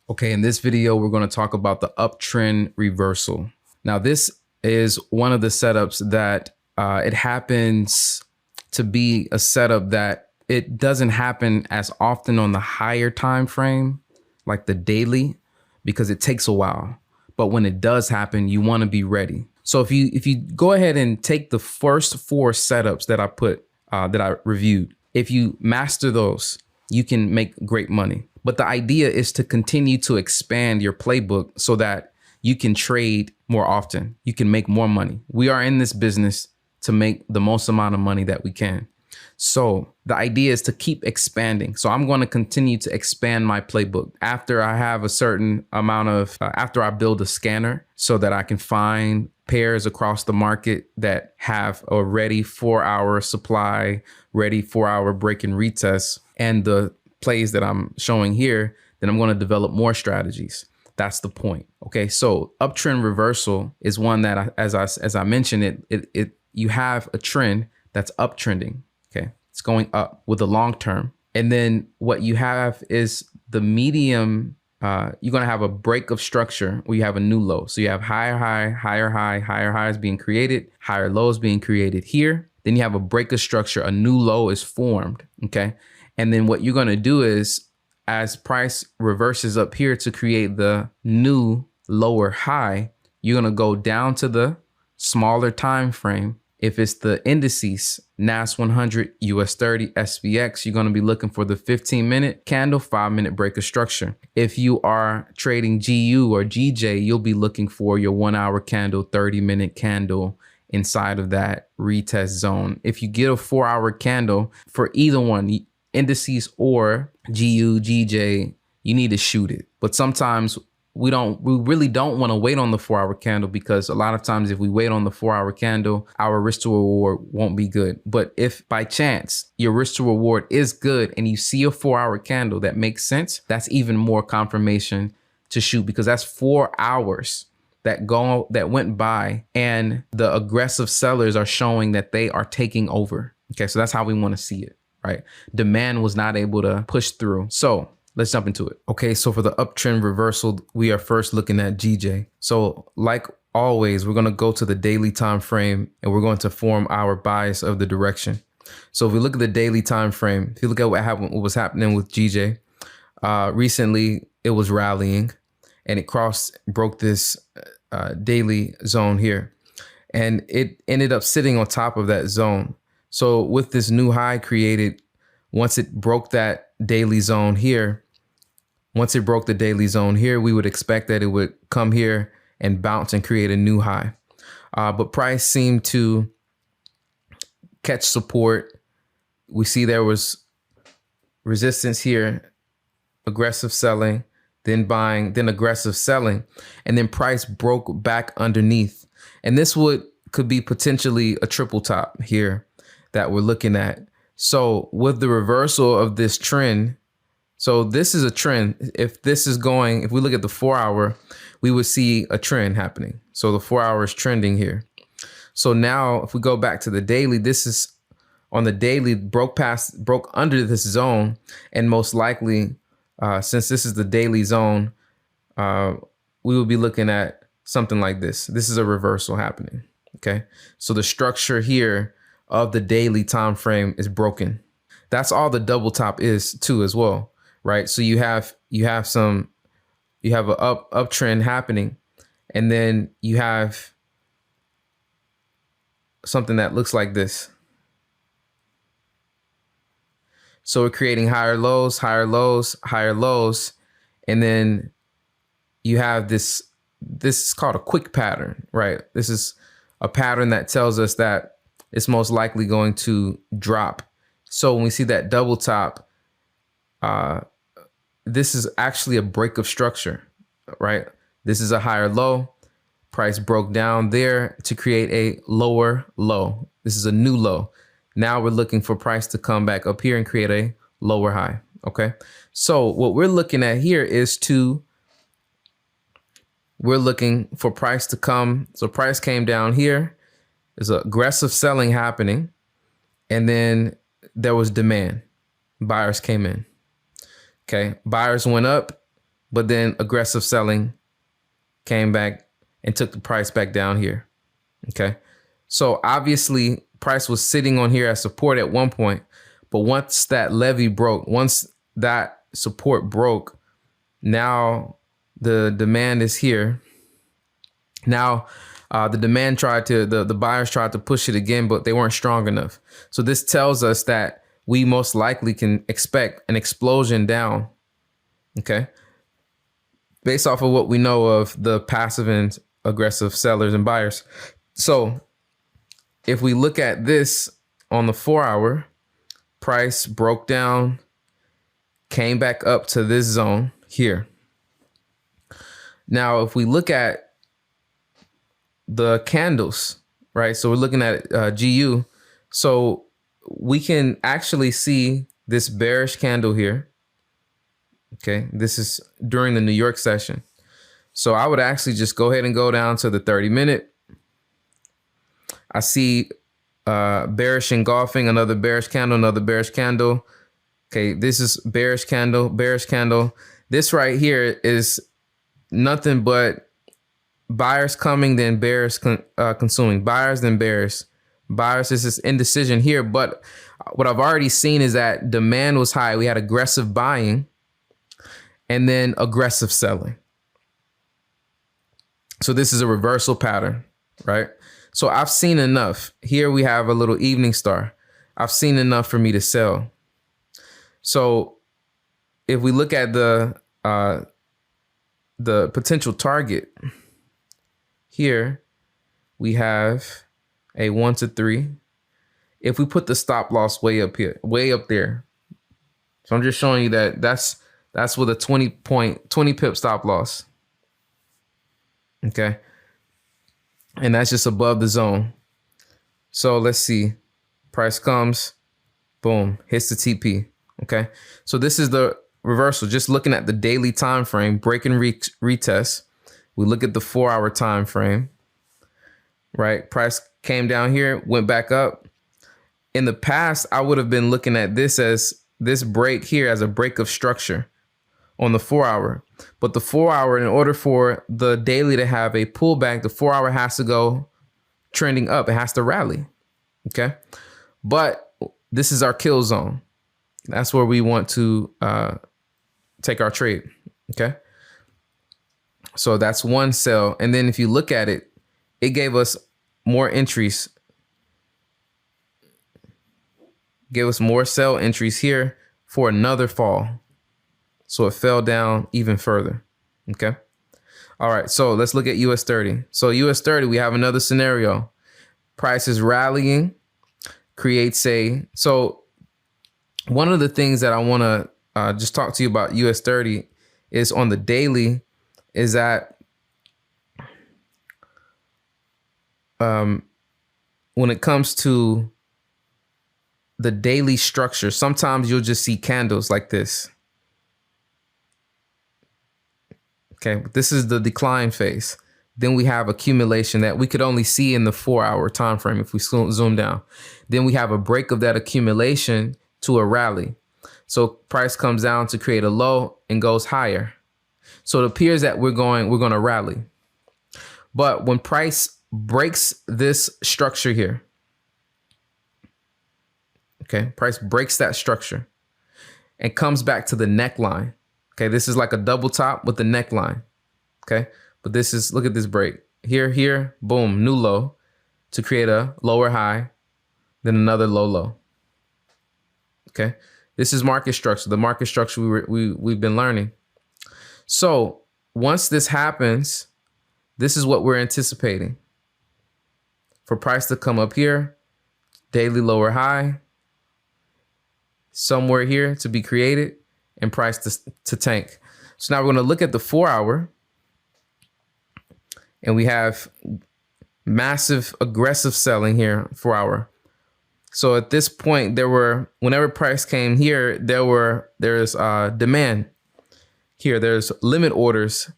Okay, in this video, we're going to talk about the uptrend reversal. Now, this is one of the setups that it happens to be a setup that it doesn't happen as often on the higher time frame, like the daily, because it takes a while. But when it does happen, you want to be ready. So if you go ahead and take the first 4 setups that I reviewed, if you master those, you can make great money. But the idea is to continue to expand your playbook so that you can trade more often. You can make more money. We are in this business to make the most amount of money that we can. So the idea is to keep expanding. So I'm going to continue to expand my playbook after I have a certain amount of, after I build a scanner so that I can find pairs across the market that have a ready 4-hour supply, ready 4-hour break and retest, and the plays that I'm showing here, then I'm going to develop more strategies. That's the point. Okay, so uptrend reversal is one that, as I mentioned, you have a trend that's uptrending. Okay, it's going up with the long term, and then what you have is the medium. You're going to have a break of structure where you have a new low. So you have higher high, higher high, higher highs being created, higher lows being created here. Then you have a break of structure, a new low is formed. Okay. And then what you're going to do is, as price reverses up here to create the new lower high, you're going to go down to the smaller time frame. If it's the indices, NAS 100, US 30, SPX, you're going to be looking for the 15-minute candle, 5-minute break of structure. If you are trading GU or GJ, you'll be looking for your 1-hour candle, 30-minute candle inside of that retest zone. If you get a 4-hour candle for either one, indices or GU, GJ, you need to shoot it. But sometimes we really don't want to wait on the 4-hour candle, because a lot of times if we wait on the 4-hour candle, our risk to reward won't be good. But if by chance your risk to reward is good and you see a 4-hour candle that makes sense, that's even more confirmation to shoot, because that's 4 hours that went by and the aggressive sellers are showing that they are taking over. Okay, so that's how we want to see it, right? Demand was not able to push through. So let's jump into it. Okay, so for the uptrend reversal, we are first looking at GJ. So like always, we're going to go to the daily time frame and we're going to form our bias of the direction. So if we look at the daily time frame, if you look at what was happening with GJ, recently it was rallying and it broke this daily zone here, and it ended up sitting on top of that zone. So with this new high created, once it broke that daily zone here, we would expect that it would come here and bounce and create a new high. But price seemed to catch support. We see there was resistance here, aggressive selling, then buying, then aggressive selling, and then price broke back underneath. And this could be potentially a triple top here that we're looking at. So with the reversal of this trend, so this is a trend. If we look at the 4-hour, we would see a trend happening. So the 4-hour is trending here. So now if we go back to the daily, this is on the daily, broke under this zone. And most likely, since this is the daily zone, we will be looking at something like this. This is a reversal happening. Okay. So the structure here of the daily time frame is broken. That's all the double top is too as well, right? So you have an uptrend happening, and then you have something that looks like this. So we're creating higher lows, higher lows, higher lows, and then you have this is called a quick pattern, right? This is a pattern that tells us that it's most likely going to drop. So when we see that double top, this is actually a break of structure, right? This is a higher low. Price broke down there to create a lower low. This is a new low. Now we're looking for price to come back up here and create a lower high. Okay. So what we're looking at here is we're looking for price to come. So price came down here. There's aggressive selling happening. And then there was demand. Buyers came in. Okay. Buyers went up. but then aggressive selling came back and took the price back down here. Okay. So obviously price was sitting on here as support at one point, but once that levy broke, once that support broke, now the demand is here. Now the demand the buyers tried to push it again, but they weren't strong enough. So this tells us that we most likely can expect an explosion down. Okay. Based off of what we know of the passive and aggressive sellers and buyers. So if we look at this on the 4-hour, price broke down, came back up to this zone here. Now, if we look at the candles, right? So we're looking at GU. So we can actually see this bearish candle here. Okay, this is during the New York session. So I would actually just go ahead and go down to the 30-minute. I see bearish engulfing, another bearish candle, another bearish candle. Okay, this is bearish candle, bearish candle. This right here is nothing but buyers coming, then bears consuming, buyers, then bears. Buyers, this is indecision here. But what I've already seen is that demand was high. We had aggressive buying and then aggressive selling. So this is a reversal pattern, right? So I've seen enough. Here we have a little evening star. I've seen enough for me to sell. So if we look at the potential target here, we have a 1 to 3. If we put the stop loss way up here, way up there. So I'm just showing you that that's with a 20 pip stop loss. Okay. And that's just above the zone. So let's see. Price comes, boom, hits the TP. Okay. So this is the reversal. Just looking at the daily time frame, break and retest. We look at the 4-hour time frame, right? Price came down here, went back up. In the past, I would have been looking at this as this break here as a break of structure on the 4-hour. But the 4-hour, in order for the daily to have a pullback, the 4-hour has to go trending up. It has to rally. Okay. But this is our kill zone. That's where we want to take our trade. Okay. So that's one sell. And then if you look at it, it gave us more entries. Gave us more sell entries here for another fall. So it fell down even further. Okay. All right. So let's look at US 30. So US 30, we have another scenario. Price is rallying, creates so one of the things that I want to just talk to you about US 30 is on the daily is that when it comes to the daily structure, sometimes you'll just see candles like this. Okay, this is the decline phase. Then we have accumulation that we could only see in the 4-hour time frame if we zoom down. Then we have a break of that accumulation to a rally. So price comes down to create a low and goes higher. So it appears that we're going to rally. But when price breaks this structure here, okay, price breaks that structure and comes back to the neckline. Okay, this is like a double top with the neckline. Okay, but this is, look at this break. Here, boom, new low to create a lower high, then another low. Okay, this is market structure, the market structure we've been learning. So once this happens, this is what we're anticipating. For price to come up here, daily lower high, somewhere here to be created, and price to tank. So now we're going to look at the 4-hour, and we have massive aggressive selling here, 4-hour. So at this point, whenever price came here, there's demand here. There's limit orders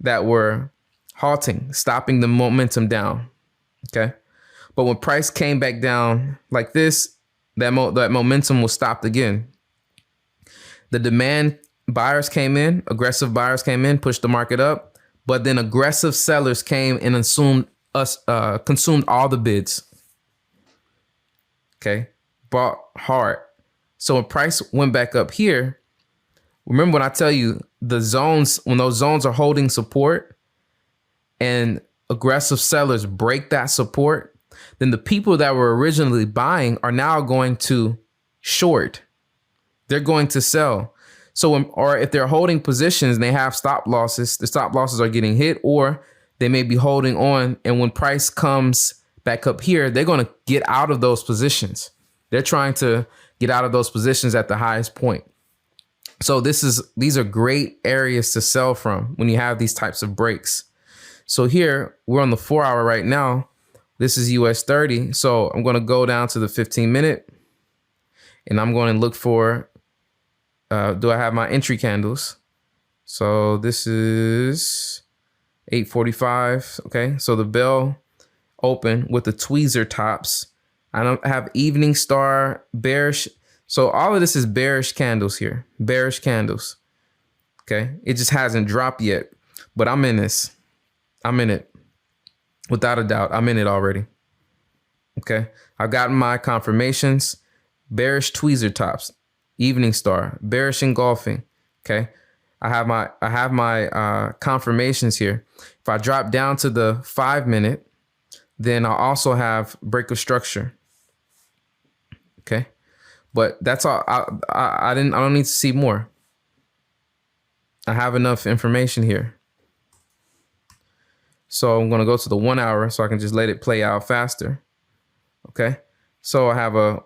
that were halting, stopping the momentum down. Okay. But when price came back down like this, that momentum was stopped again. The demand buyers came in, aggressive buyers came in, pushed the market up, but then aggressive sellers came and consumed all the bids. Okay, bought hard. So when price went back up here, remember when I tell you the zones, when those zones are holding support and aggressive sellers break that support, then the people that were originally buying are now going to short. They're going to sell. So or if they're holding positions and they have stop losses, the stop losses are getting hit, or they may be holding on. And when price comes back up here, they're going to get out of those positions. They're trying to get out of those positions at the highest point. So these are great areas to sell from when you have these types of breaks. So here we're on the 4 hour right now. This is US 30. So I'm going to go down to the 15 minute and I'm going to look for, do I have my entry candles? So this is 8:45. Okay. So the bell open with the tweezer tops. I don't have evening star, bearish. So all of this is bearish candles here, bearish candles. Okay. It just hasn't dropped yet, but I'm in this. I'm in it without a doubt. I'm in it already. Okay. I've gotten my confirmations, bearish tweezer tops, evening star, bearish engulfing. Okay. I have my confirmations here. If I drop down to the 5 minute, then I'll also have break of structure. Okay. But that's all. I don't need to see more. I have enough information here. So I'm going to go to the 1 hour so I can just let it play out faster. Okay. So I have a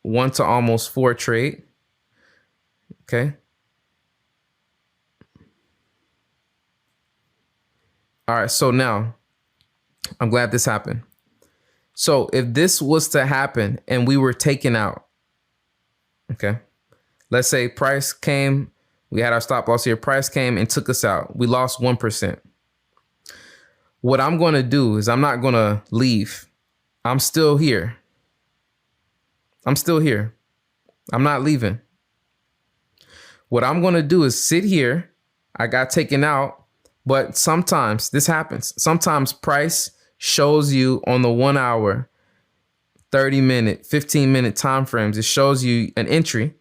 1 to almost 4 trade. Okay. All right. So now I'm glad this happened. So if this was to happen and we were taken out, okay, let's say price came, we had our stop loss here. Price came and took us out. We lost 1%. What I'm going to do is I'm not going to leave. I'm still here. I'm still here. I'm not leaving. What I'm going to do is sit here. I got taken out, but sometimes this happens. Sometimes price shows you on the 1 hour, 30 minute, 15 minute time frames. It shows you an entry,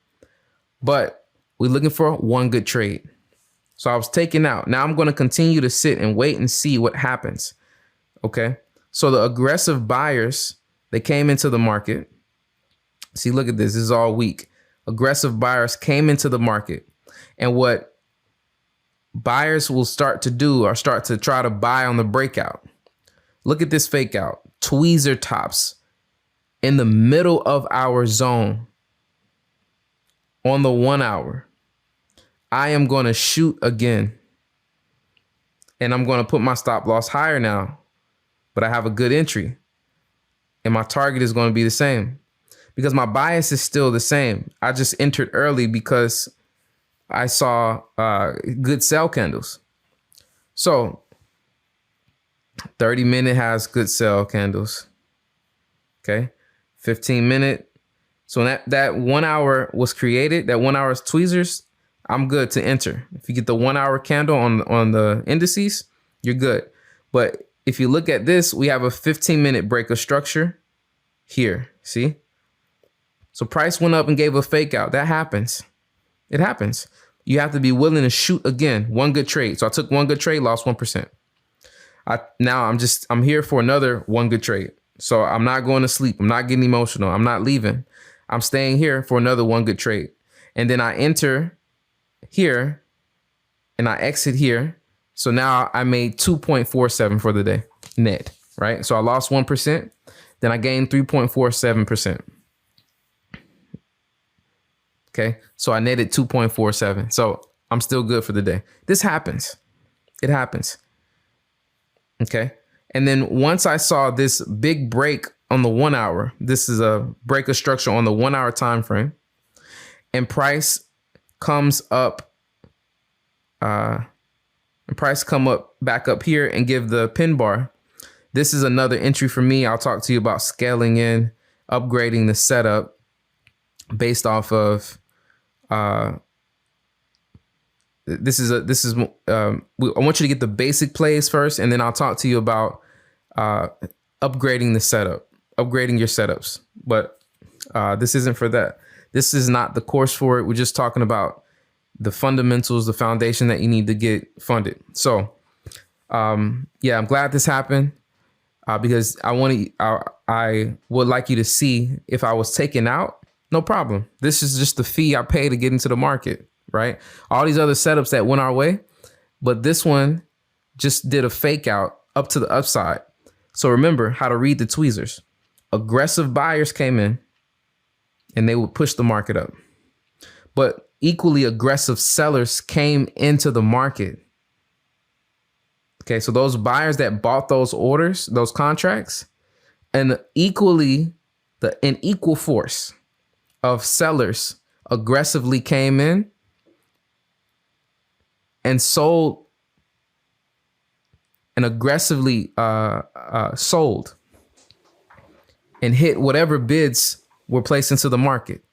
but we're looking for one good trade. So I was taken out. Now I'm going to continue to sit and wait and see what happens. Okay. So the aggressive buyers, they came into the market. See, look at this. This is all weak. Aggressive buyers came into the market. And what buyers will start to do are start to try to buy on the breakout. Look at this fake out. Tweezer tops in the middle of our zone on the 1 hour. I am going to shoot again. And I'm going to put my stop loss higher now. But I have a good entry. And my target is going to be the same. Because my bias is still the same. I just entered early because I saw good sell candles. So 30 minute has good sell candles. Okay. 15 minute. So that 1 hour was created, that 1 hour's tweezers, I'm good to enter. If you get the 1 hour candle on the indices, you're good. But if you look at this, we have a 15 minute break of structure here. See? So price went up and gave a fake out. That happens. It happens. You have to be willing to shoot again. One good trade. So I took one good trade, lost 1%. Now I'm here for another one good trade. So I'm not going to sleep. I'm not getting emotional. I'm not leaving. I'm staying here for another one good trade. And then I enter here and I exit here. So now I made 2.47 for the day net, right? So I lost 1%. Then I gained 3.47%. Okay. So I netted 2.47. So I'm still good for the day. This happens. It happens. Okay. And then once I saw this big break on the 1 hour, this is a break of structure on the 1 hour time frame, and price comes up, back up here and give the pin bar. This is another entry for me. I'll talk to you about scaling in, upgrading the setup based off of I want you to get the basic plays first, and then I'll talk to you about upgrading the setup, upgrading your setups. But this isn't for that. This is not the course for it. We're just talking about the fundamentals, the foundation that you need to get funded. So yeah, I'm glad this happened because I would like you to see if I was taken out, no problem. This is just the fee I pay to get into the market, right? All these other setups that went our way, but this one just did a fake out up to the upside. So remember how to read the tweezers. Aggressive buyers came in and they would push the market up. But equally aggressive sellers came into the market. Okay, so those buyers that bought those orders, those contracts, and an equal force of sellers aggressively came in and sold and aggressively sold and hit whatever bids were placed into the market.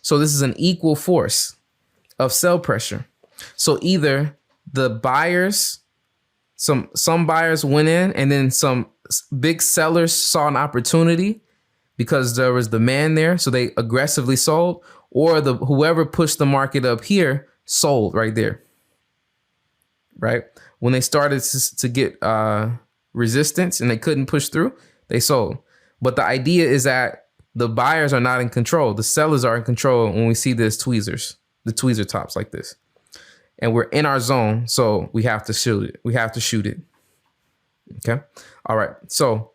So this is an equal force of sell pressure. So either the buyers, some buyers went in and then some big sellers saw an opportunity because there was demand there. So they aggressively sold, or whoever pushed the market up here sold right there. Right. When they started to get resistance and they couldn't push through, they sold. But the idea is that the buyers are not in control. The sellers are in control when we see this tweezers, the tweezer tops like this. And we're in our zone, so we have to shoot it. We have to shoot it. Okay. All right. So